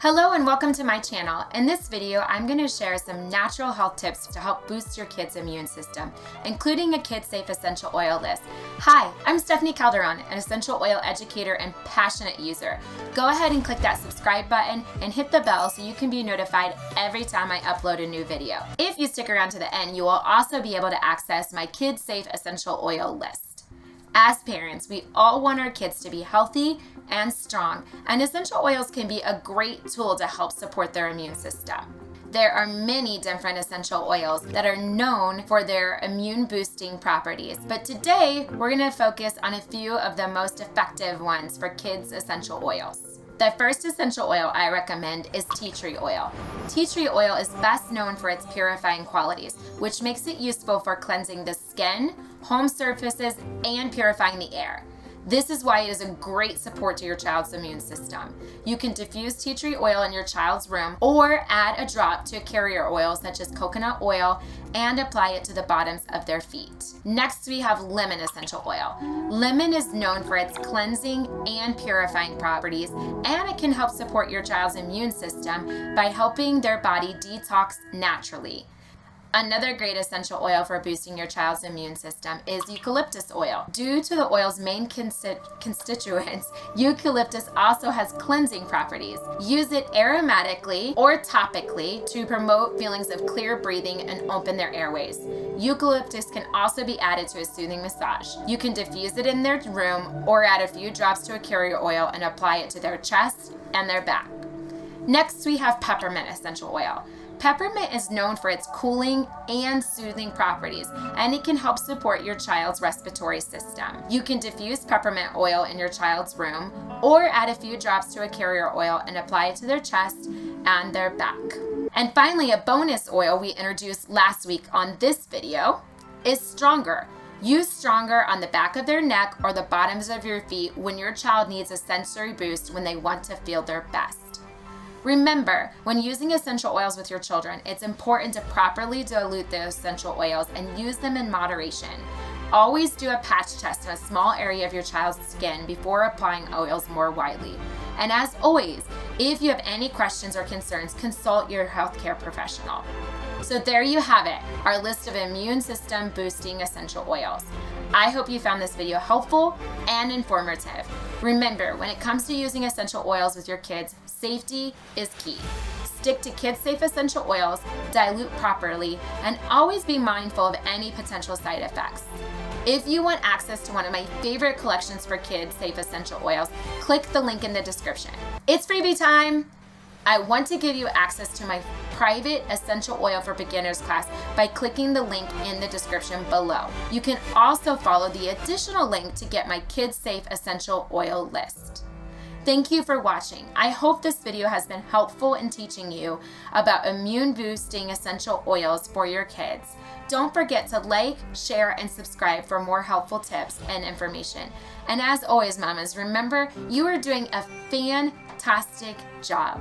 Hello and welcome to my channel. In this video, I'm going to share some natural health tips to help boost your kid's immune system, including a kid-safe essential oil list. Hi, I'm Stephanie Calderon, an essential oil educator and passionate user. Go ahead and click that subscribe button and hit the bell so you can be notified every time I upload a new video. If you stick around to the end, you will also be able to access my kid-safe essential oil list. As parents, we all want our kids to be healthy and strong, and essential oils can be a great tool to help support their immune system. There are many different essential oils that are known for their immune boosting properties, but today we're going to focus on a few of the most effective ones for kids' essential oils. The first essential oil I recommend is tea tree oil. Tea tree oil is best known for its purifying qualities, which makes it useful for cleansing the skin, home surfaces, and purifying the air. This is why it is a great support to your child's immune system. You can diffuse tea tree oil in your child's room or add a drop to a carrier oil such as coconut oil and apply it to the bottoms of their feet. Next, we have lemon essential oil. Lemon is known for its cleansing and purifying properties, and it can help support your child's immune system by helping their body detox naturally. Another great essential oil for boosting your child's immune system is eucalyptus oil. Due to the oil's main constituents, eucalyptus also has cleansing properties. Use it aromatically or topically to promote feelings of clear breathing and open their airways. Eucalyptus can also be added to a soothing massage. You can diffuse it in their room or add a few drops to a carrier oil and apply it to their chest and their back. Next, we have peppermint essential oil. Peppermint is known for its cooling and soothing properties, and it can help support your child's respiratory system. You can diffuse peppermint oil in your child's room or add a few drops to a carrier oil and apply it to their chest and their back. And finally, a bonus oil we introduced last week on this video is Stronger. Use Stronger on the back of their neck or the bottoms of your feet when your child needs a sensory boost when they want to feel their best. Remember, when using essential oils with your children, it's important to properly dilute the essential oils and use them in moderation. Always do a patch test in a small area of your child's skin before applying oils more widely. And as always, if you have any questions or concerns, consult your healthcare professional. So there you have it, our list of immune system boosting essential oils. I hope you found this video helpful and informative. Remember, when it comes to using essential oils with your kids, safety is key. Stick to kid-safe essential oils, dilute properly, and always be mindful of any potential side effects. If you want access to one of my favorite collections for kids-safe essential oils, click the link in the description. It's freebie time! I want to give you access to my private essential oil for beginners class by clicking the link in the description below. You can also follow the additional link to get my kids-safe essential oil list. Thank you for watching. I hope this video has been helpful in teaching you about immune boosting essential oils for your kids. Don't forget to like, share, and subscribe for more helpful tips and information. And as always, mamas, remember, you are doing a fantastic job.